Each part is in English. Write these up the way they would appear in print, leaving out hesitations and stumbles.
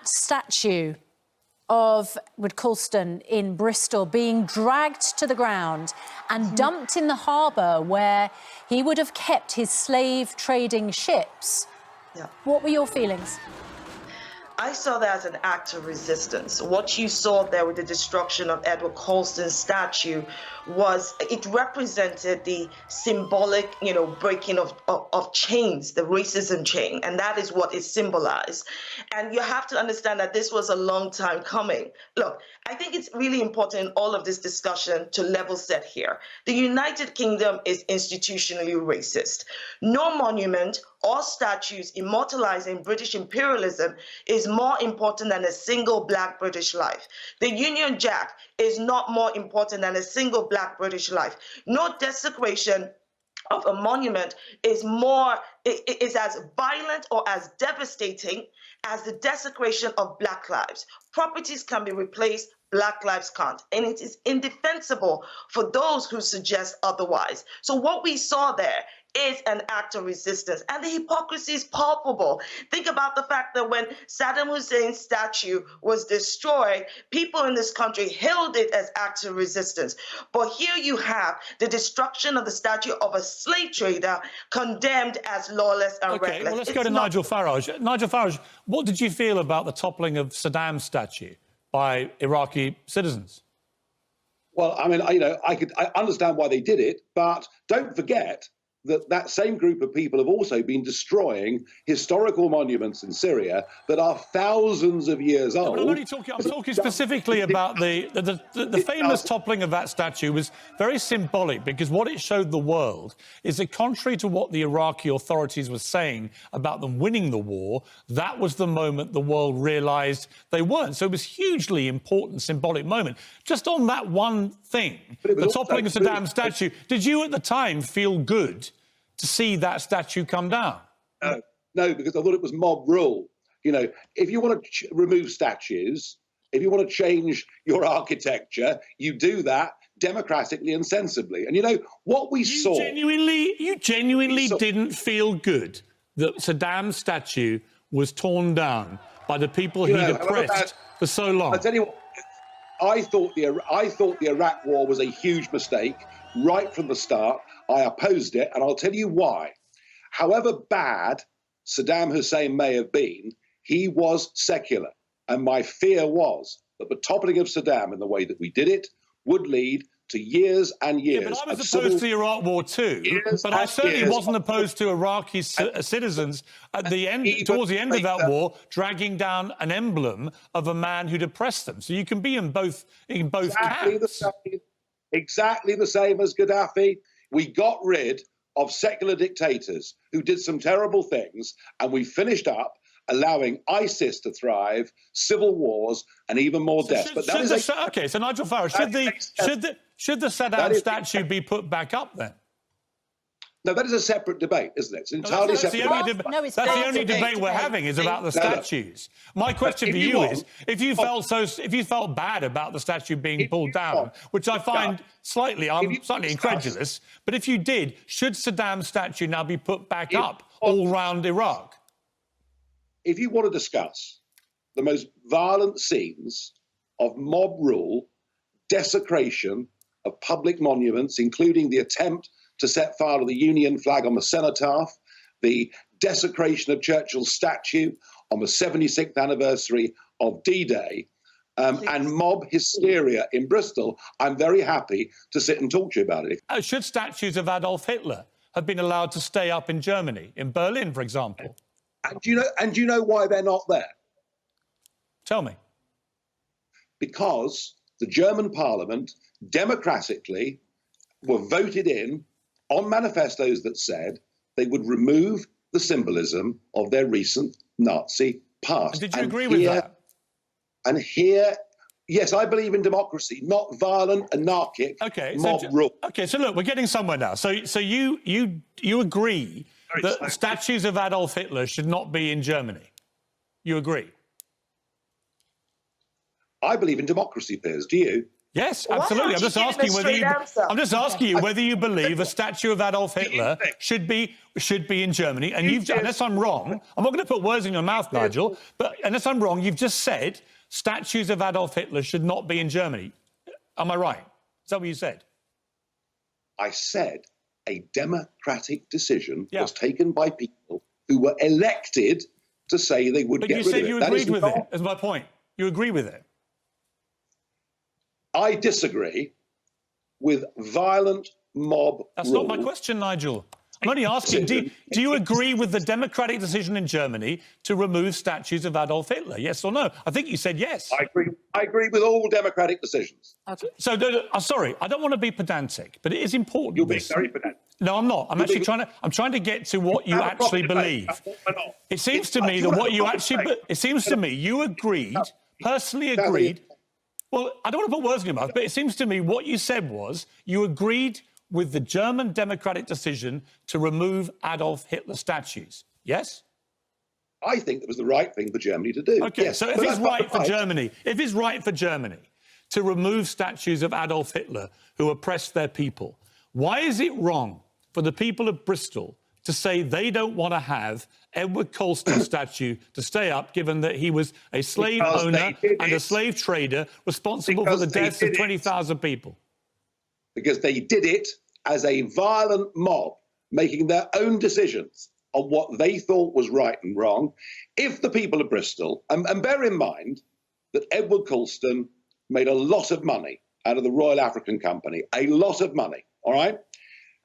statue of Colston in Bristol being dragged to the ground and dumped in the harbour where he would have kept his slave-trading ships. Yeah. What were your feelings? I saw that as an act of resistance. What you saw there with the destruction of Edward Colston's statue was, it represented the symbolic, breaking of chains, the racism chain, and that is what it symbolized. And you have to understand that this was a long time coming. Look, I think it's really important in all of this discussion to level set here. The United Kingdom is institutionally racist. No monument or statues immortalizing British imperialism is more important than a single Black British life. The Union Jack is not more important than a single Black British life. No desecration of a monument is as violent or as devastating as the desecration of Black lives. Properties can be replaced, Black lives can't. And it is indefensible for those who suggest otherwise. So what we saw there is an act of resistance, and the hypocrisy is palpable. Think about the fact that when Saddam Hussein's statue was destroyed, people in this country hailed it as acts of resistance. But here you have the destruction of the statue of a slave trader condemned as lawless and reckless. Well, let's go to Nigel Farage. Nigel Farage, what did you feel about the toppling of Saddam's statue by Iraqi citizens? Well, I mean, I understand why they did it, but don't forget that same group of people have also been destroying historical monuments in Syria that are thousands of years old. No, I'm talking specifically about the famous toppling of that statue was very symbolic, because what it showed the world is that, contrary to what the Iraqi authorities were saying about them winning the war, that was the moment the world realised they weren't. So it was a hugely important symbolic moment. Just on that one thing, the toppling of Saddam's statue, did you at the time feel good to see that statue come down? No, because I thought it was mob rule. If you want to remove statues, if you want to change your architecture, you do that democratically and sensibly. And what we saw... You genuinely didn't feel good that Saddam's statue was torn down by the people he'd oppressed for so long? I tell you what, I thought the Iraq War was a huge mistake right from the start. I opposed it, and I'll tell you why. However bad Saddam Hussein may have been, he was secular. And my fear was that the toppling of Saddam in the way that we did it would lead to years and years. Yeah, but I was opposed to the Iraq War too. But I certainly wasn't opposed to Iraqi citizens at the end, towards the end of that war, dragging down an emblem of a man who'd oppressed them. So you can be in both camps. Exactly the same as Gaddafi. We got rid of secular dictators who did some terrible things, and we finished up allowing ISIS to thrive, civil wars, and even more deaths. OK, so Nigel Farage, should the Saddam statue be put back up then? No, that is a separate debate, isn't it? It's an entirely separate debate. That's the only debate we're having is about the statues. My question for you is, if you felt bad about the statue being pulled down, which I find slightly incredulous, but if you did, should Saddam's statue now be put back up all round Iraq? If you want to discuss the most violent scenes of mob rule, desecration of public monuments, including the attempt to set fire to the Union flag on the cenotaph, the desecration of Churchill's statue on the 76th anniversary of D-Day, and mob hysteria in Bristol, I'm very happy to sit and talk to you about it. Should statues of Adolf Hitler have been allowed to stay up in Germany, in Berlin, for example? And do you know why they're not there? Tell me. Because the German parliament democratically were voted in on manifestos that said they would remove the symbolism of their recent Nazi past. And did you agree with that? And here, yes, I believe in democracy, not violent, anarchic mob rule. OK, so look, we're getting somewhere now. So you agree that statues of Adolf Hitler should not be in Germany? You agree? I believe in democracy, Piers. Do you? Yes, Why absolutely. aren't you giving a straight answer? I'm just asking you whether you believe a statue of Adolf Hitler should be in Germany. And unless I'm wrong, I'm not going to put words in your mouth, Nigel, but unless I'm wrong, you've just said statues of Adolf Hitler should not be in Germany. Am I right? Is that what you said? I said a democratic decision was taken by people who were elected to say they would get rid of it. But you said you agreed with it, is my point. You agree with it. I disagree with violent mob That's rule. not my question, Nigel. I'm only asking, do you agree with the democratic decision in Germany to remove statues of Adolf Hitler? Yes or no? I think you said yes. I agree with all democratic decisions. Okay. So, sorry, I don't want to be pedantic, but it is important. You're being very pedantic. No, I'm not. I'm trying to get to what you actually believe. It seems to me that what you actually... It seems to me you agreed, personally agreed... Well, I don't want to put words in your mouth, but it seems to me what you said was you agreed with the German democratic decision to remove Adolf Hitler statues. Yes? I think it was the right thing for Germany to do. OK, yes, so if it's right for Germany, to remove statues of Adolf Hitler who oppressed their people, why is it wrong for the people of Bristol to say they don't want to have Edward Colston statue to stay up, given that he was a slave owner and a slave trader responsible for the deaths of 20,000 people? Because they did it as a violent mob, making their own decisions on what they thought was right and wrong. If the people of Bristol, and bear in mind that Edward Colston made a lot of money out of the Royal African Company, a lot of money, all right?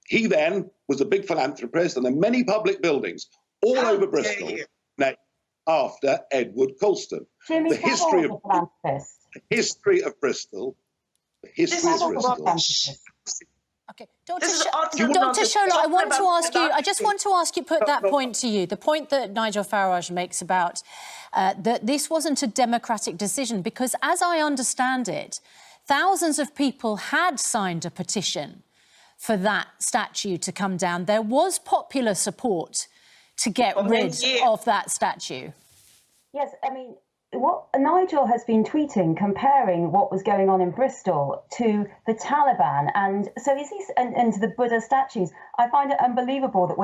He then was a big philanthropist, and there are many public buildings all over Bristol named after Edward Colston. The history of Bristol. Okay, Dr. Shola, I just want to ask you, put that point to you, the point that Nigel Farage makes about that this wasn't a democratic decision, because as I understand it, thousands of people had signed a petition for that statue to come down. There was popular support to get rid of that statue. Yes, I mean, what Nigel has been tweeting, comparing what was going on in Bristol to the Taliban, and so is he, and to the Buddha statues. I find it unbelievable that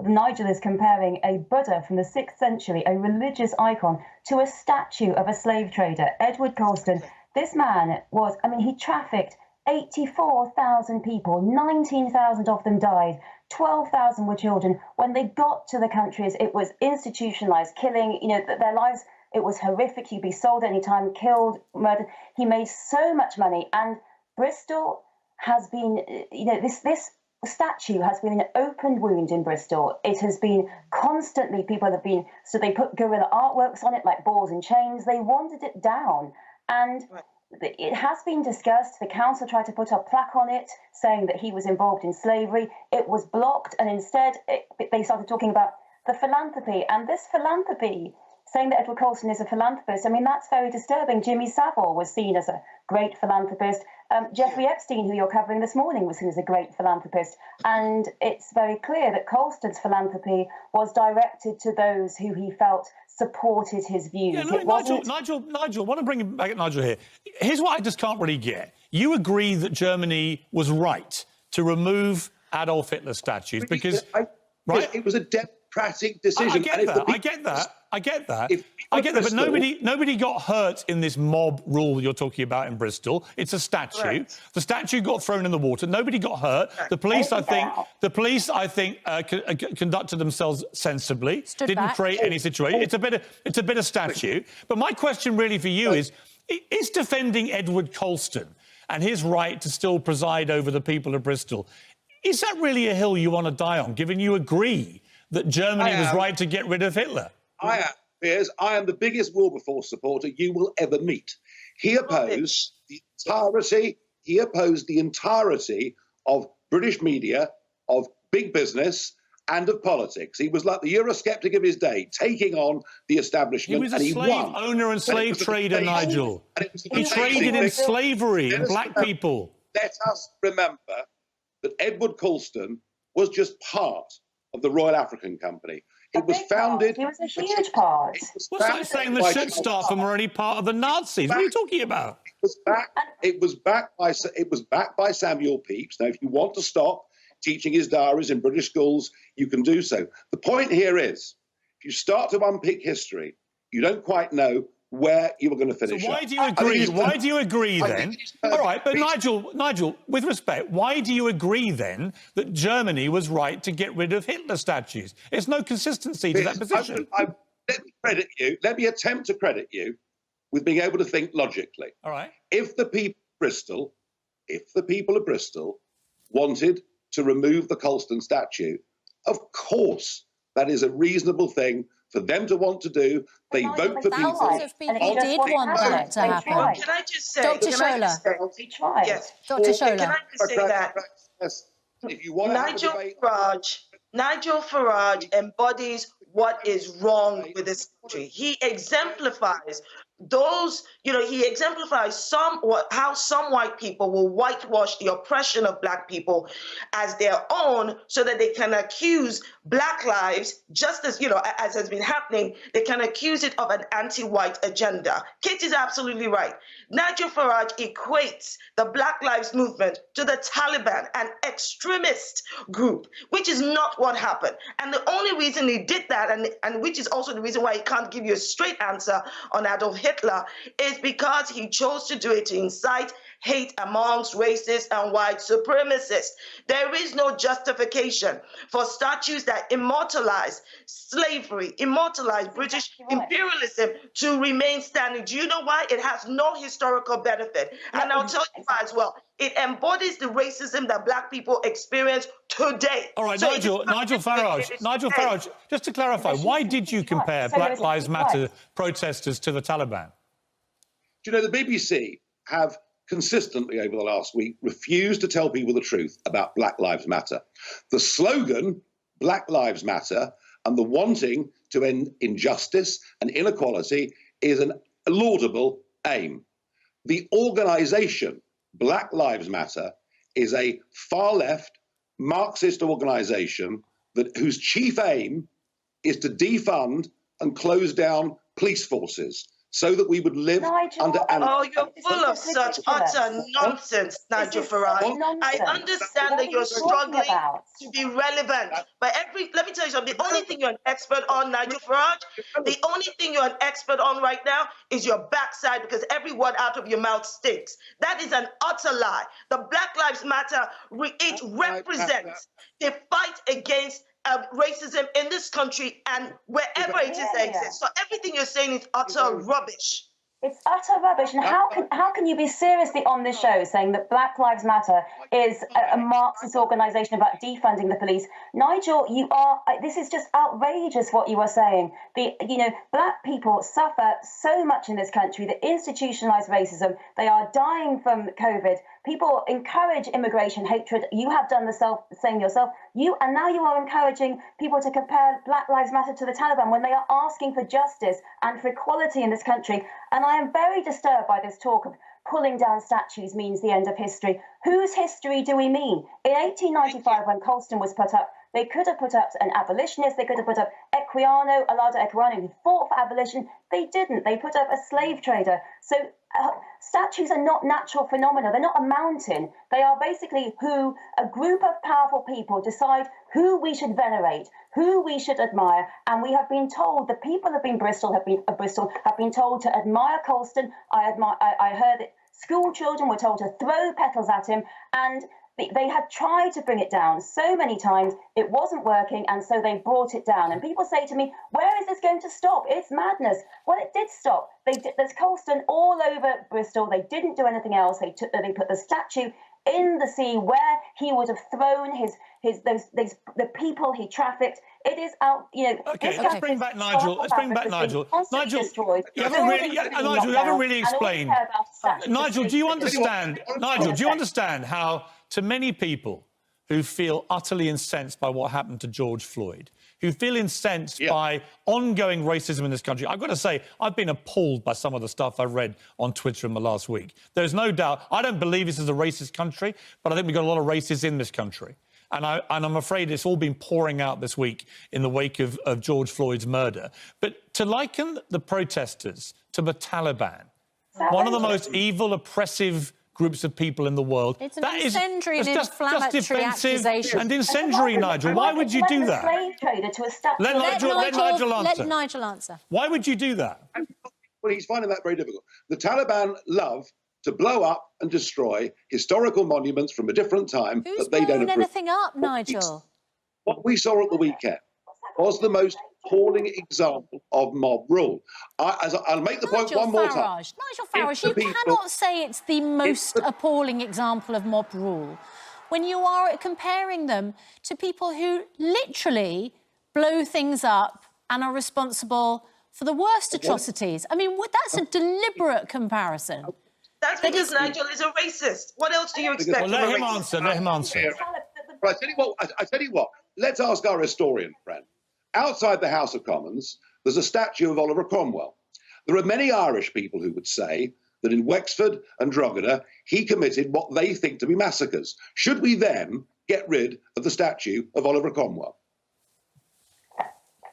Nigel is comparing a Buddha from the 6th century, a religious icon, to a statue of a slave trader, Edward Colston. This man was, I mean, he trafficked 84,000 people, 19,000 of them died, 12,000 were children. When they got to the countries, it was institutionalized killing, their lives, it was horrific. He'd be sold anytime, killed, murdered. He made so much money. And Bristol has been, this statue has been an open wound in Bristol. It has been constantly, people have been, so they put guerrilla artworks on it like balls and chains. They wanted it down. And it has been discussed. The council tried to put a plaque on it saying that he was involved in slavery. It was blocked, and instead they started talking about the philanthropy. And this philanthropy, saying that Edward Colston is a philanthropist, I mean, that's very disturbing. Jimmy Savile was seen as a great philanthropist. Jeffrey Epstein, who you're covering this morning, was seen as a great philanthropist. And it's very clear that Colston's philanthropy was directed to those who he felt supported his views. Yeah, Nigel, I want to bring him back at Nigel here. Here's what I just can't really get. You agree that Germany was right to remove Adolf Hitler statues because... right? It was a democratic decision. I get that. But nobody got hurt in this mob rule you're talking about in Bristol. It's a statue. Right. The statue got thrown in the water. Nobody got hurt. The police, I think, conducted themselves sensibly. Didn't create any situation. It's a bit of statue. But my question really for you is defending Edward Colston and his right to still preside over the people of Bristol, is that really a hill you want to die on, given you agree that Germany was right to get rid of Hitler? I am, Piers. I am the biggest Wilberforce supporter you will ever meet. He opposed the entirety of British media, of big business, and of politics. He was like the Eurosceptic of his day, taking on the establishment. He was a slave owner and slave trader, Nigel. He traded in slavery and black people. Let us remember that Edward Colston was just part of the Royal African Company. It was founded... He was a huge part. What's that saying the Schutzstaffen were only part of the Nazis? What are you talking about? It was backed by Samuel Pepys. Now, if you want to stop teaching his diaries in British schools, you can do so. The point here is, if you start to unpick history, you don't quite know where you were going to finish. So why up. do you agree? Why do you agree then? All right, but Nigel, with respect, why do you agree then that Germany was right to get rid of Hitler statues? There's no consistency to that position. Let me attempt to credit you with being able to think logically. All right. If the people of Bristol wanted to remove the Colston statue, of course that is a reasonable thing for them to want to do. They vote for people. Thousands of people did want that to happen. Can I just say, Dr. Shola. Yes, Dr. Shola. Can I just say that if you want Nigel Farage embodies what is wrong with this country. He exemplifies how some white people will whitewash the oppression of black people as their own so that they can accuse black lives, just as, as has been happening, they can accuse it of an anti-white agenda. Kate is absolutely right. Nigel Farage equates the Black Lives Movement to the Taliban, an extremist group, which is not what happened. And the only reason he did that, and which is also the reason why he can't give you a straight answer on Adolf Hitler, is because he chose to do it to incite hate amongst racists and white supremacists. There is no justification for statues that immortalize slavery, immortalize British imperialism to remain standing. Do you know why? It has no historical benefit. And I'll tell you why as well. It embodies the racism that black people experience today. All right, so Nigel Farage, just to clarify, why did you compare Black Lives Matter protesters to the Taliban? Do you know, the BBC have consistently over the last week refused to tell people the truth about Black Lives Matter. The slogan, Black Lives Matter, and the wanting to end injustice and inequality is a laudable aim. The organisation, Black Lives Matter, is a far-left Marxist organisation whose chief aim is to defund and close down police forces, so that we would live under anarchy. Oh, you're full of such utter nonsense, Nigel Farage. I understand that you're struggling to be relevant, but let me tell you something. The only thing you're an expert on, Nigel Farage, the only thing you're an expert on right now is your backside, because every word out of your mouth stinks. That is an utter lie. The Black Lives Matter, it represents the fight against racism in this country and wherever it is that exists. So everything you're saying is utter rubbish. It's utter rubbish. And how can you be seriously on this show saying that Black Lives Matter is a Marxist organisation about defunding the police? Nigel, this is just outrageous what you are saying. Black people suffer so much in this country, the institutionalised racism. They are dying from COVID. People encourage immigration hatred. You have done the same yourself. And now you are encouraging people to compare Black Lives Matter to the Taliban when they are asking for justice and for equality in this country. And I am very disturbed by this talk of pulling down statues means the end of history. Whose history do we mean? In 1895, when Colston was put up, they could have put up an abolitionist, they could have put up Alado Equiano, who fought for abolition. They didn't. They put up a slave trader. So statues are not natural phenomena. They're not a mountain. They are basically a group of powerful people decide who we should venerate, who we should admire. And we have been told, the people of Bristol have been told to admire Colston. I heard that school children were told to throw petals at him, and they had tried to bring it down so many times, it wasn't working, and so they brought it down. And people say to me, where is this going to stop? It's madness. Well, it did stop. There's Colston all over Bristol. They didn't do anything else. They put the statue in the sea where he would have thrown the people he trafficked. It is out, Okay, let's bring back Nigel. Nigel, you haven't really explained. Nigel, do you understand? Nigel, do you understand how, to many people who feel utterly incensed by what happened to George Floyd, who feel incensed by ongoing racism in this country, I've got to say, I've been appalled by some of the stuff I've read on Twitter in the last week. There's no doubt, I don't believe this is a racist country, but I think we've got a lot of racists in this country. And I'm afraid it's all been pouring out this week in the wake of George Floyd's murder. But to liken the protesters to the Taliban one of the most evil, oppressive groups of people in the world. It's an incendiary and inflammatory accusation. And incendiary, Nigel. Why would you do that? Slave trader to a statue. Let Nigel answer. Let Nigel answer. Why would you do that? Well, he's finding that very difficult. The Taliban love to blow up and destroy historical monuments from a different time Who's that they don't blown approve. anything up, Nigel? What we saw at the weekend was the most appalling example of mob rule. I'll make the point one more time. Nigel Farage, you cannot say it's the most appalling example of mob rule when you are comparing them to people who literally blow things up and are responsible for the worst atrocities. I mean, that's a deliberate comparison. That's because Nigel is a racist. What else do you expect? Well, let him answer. Let him answer. But I tell you what. Let's ask our historian friend. Outside the House of Commons, there's a statue of Oliver Cromwell. There are many Irish people who would say that in Wexford and Drogheda, he committed what they think to be massacres. Should we then get rid of the statue of Oliver Cromwell?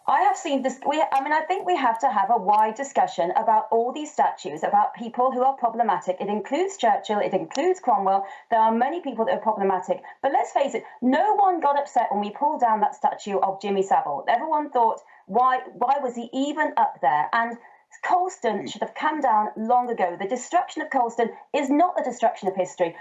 I have seen this. I think we have to have a wide discussion about all these statues, about people who are problematic. It includes Churchill, it includes Cromwell. There are many people that are problematic. But let's face it, no one got upset when we pulled down that statue of Jimmy Savile. Everyone thought, why was he even up there? And Colston should have come down long ago. The destruction of Colston is not the destruction of history.